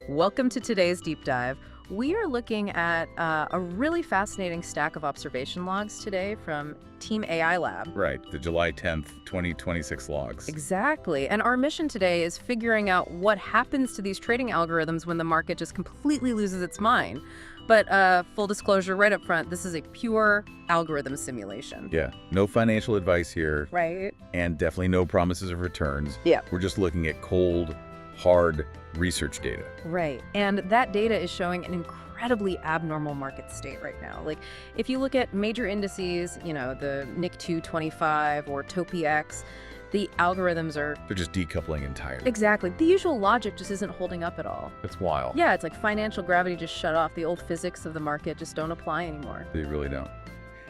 Welcome to today's deep dive. We are looking at a really fascinating stack of observation logs today from Team AI Lab. Right, the July 10th, 2026 logs. Exactly. And our mission today is figuring out what happens to these trading algorithms when the market just completely loses its mind. But full disclosure right up front, this is a pure algorithm simulation. Yeah, no financial advice here. Right? And definitely no promises of returns. Yeah. We're just looking at cold, hard research data. Right. And that data is showing an incredibly abnormal market state right now. Like, if you look at major indices, the NIC 225 or TOPIX, the algorithms are... They're just decoupling entirely. Exactly. The usual logic just isn't holding up at all. That's wild. Yeah, it's like financial gravity just shut off. The old physics of the market just don't apply anymore. They really don't.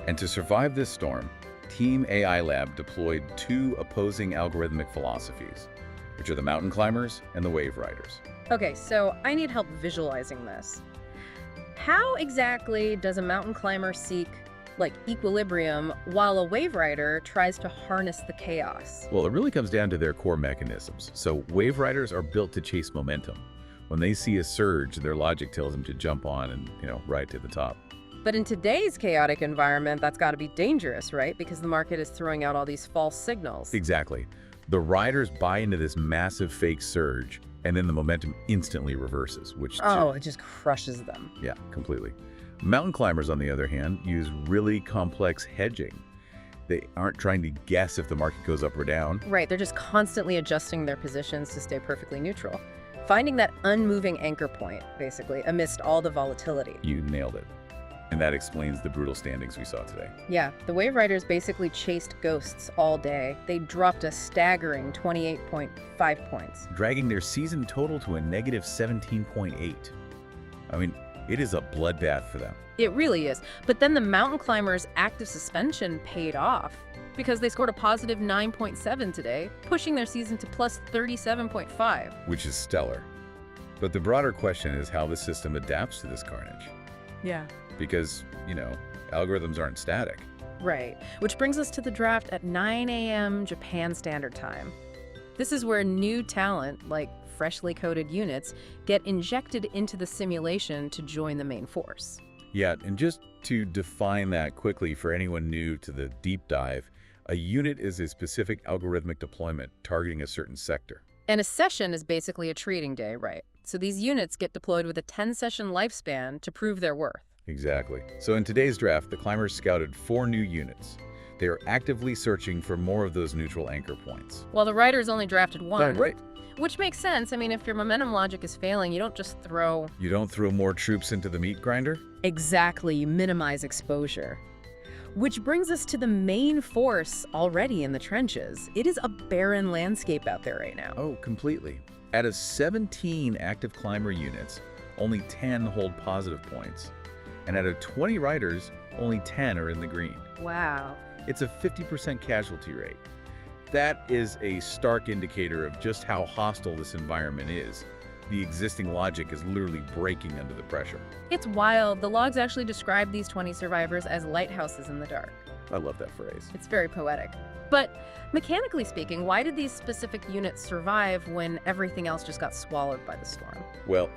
And to survive this storm, Team AI Lab deployed two opposing algorithmic philosophies, which are the mountain climbers and the wave riders. Okay, so I need help visualizing this. How exactly does a mountain climber seek, equilibrium while a wave rider tries to harness the chaos? Well, it really comes down to their core mechanisms. So wave riders are built to chase momentum. When they see a surge, their logic tells them to jump on and, ride to the top. But in today's chaotic environment, that's got to be dangerous, right? Because the market is throwing out all these false signals. Exactly. The riders buy into this massive fake surge, and then the momentum instantly reverses, which... it just crushes them. Yeah, completely. Mountain climbers, on the other hand, use really complex hedging. They aren't trying to guess if the market goes up or down. Right, they're just constantly adjusting their positions to stay perfectly neutral. Finding that unmoving anchor point, basically, amidst all the volatility. You nailed it. And that explains the brutal standings we saw today. Yeah, the wave riders basically chased ghosts all day. They dropped a staggering 28.5 points. Dragging their season total to a negative 17.8. I mean, it is a bloodbath for them. It really is. But then the mountain climbers' active suspension paid off because they scored a positive 9.7 today, pushing their season to plus 37.5. Which is stellar. But the broader question is how the system adapts to this carnage. Yeah. Because, algorithms aren't static. Right. Which brings us to the draft at 9 a.m. Japan Standard Time. This is where new talent, like freshly coded units, get injected into the simulation to join the main force. Yeah, and just to define that quickly for anyone new to the deep dive, a unit is a specific algorithmic deployment targeting a certain sector. And a session is basically a trading day, right? So these units get deployed with a 10-session lifespan to prove their worth. Exactly. So in today's draft, the climbers scouted 4 new units. They are actively searching for more of those neutral anchor points. While the riders only drafted 1. Right. Which makes sense. I mean, if your momentum logic is failing, you don't just throw... You don't throw more troops into the meat grinder? Exactly. You minimize exposure. Which brings us to the main force already in the trenches. It is a barren landscape out there right now. Oh, completely. Out of 17 active climber units, only 10 hold positive points. And out of 20 riders, only 10 are in the green. Wow. It's a 50% casualty rate. That is a stark indicator of just how hostile this environment is. The existing logic is literally breaking under the pressure. It's wild. The logs actually describe these 20 survivors as lighthouses in the dark. I love that phrase. It's very poetic. But mechanically speaking, why did these specific units survive when everything else just got swallowed by the storm? Well,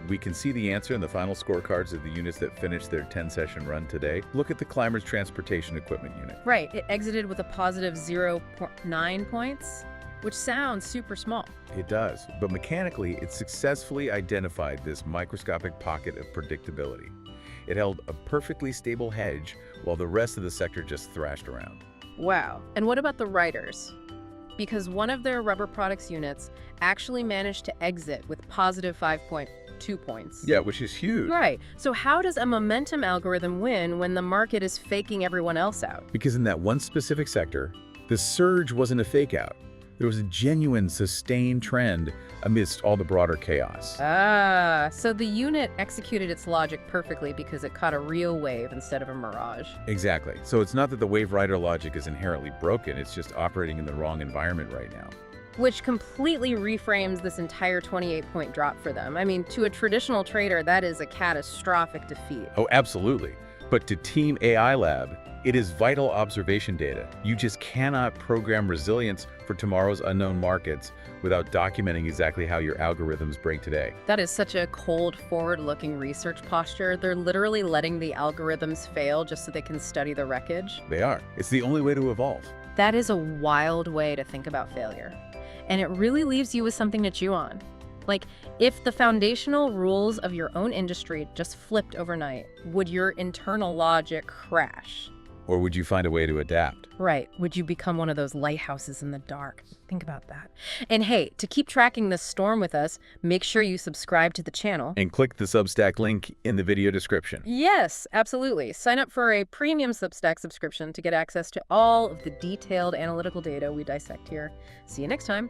we can see the answer in the final scorecards of the units that finished their 10-session run today. Look at the Climbers Transportation Equipment unit. Right. It exited with a positive 0.9 points, which sounds super small. It does, but mechanically, it successfully identified this microscopic pocket of predictability. It held a perfectly stable hedge while the rest of the sector just thrashed around. Wow. And what about the riders? Because one of their rubber products units actually managed to exit with positive 5.2 points. Yeah, which is huge. Right. So how does a momentum algorithm win when the market is faking everyone else out? Because in that one specific sector, the surge wasn't a fake out. There was a genuine, sustained trend amidst all the broader chaos. So the unit executed its logic perfectly because it caught a real wave instead of a mirage. Exactly. So it's not that the wave rider logic is inherently broken, it's just operating in the wrong environment right now. Which completely reframes this entire 28-point drop for them. I mean, to a traditional trader, that is a catastrophic defeat. Oh, absolutely. But to Team AI Lab, It is vital observation data. You just cannot program resilience for tomorrow's unknown markets without documenting exactly how your algorithms break today. That is such a cold, forward-looking research posture. They're literally letting the algorithms fail just so they can study the wreckage. They are. It's the only way to evolve. That is a wild way to think about failure. And it really leaves you with something to chew on. Like, if the foundational rules of your own industry just flipped overnight, would your internal logic crash? Or would you find a way to adapt? Right. Would you become one of those lighthouses in the dark? Think about that. And hey, to keep tracking this storm with us, make sure you subscribe to the channel. And click the Substack link in the video description. Yes, absolutely. Sign up for a premium Substack subscription to get access to all of the detailed analytical data we dissect here. See you next time.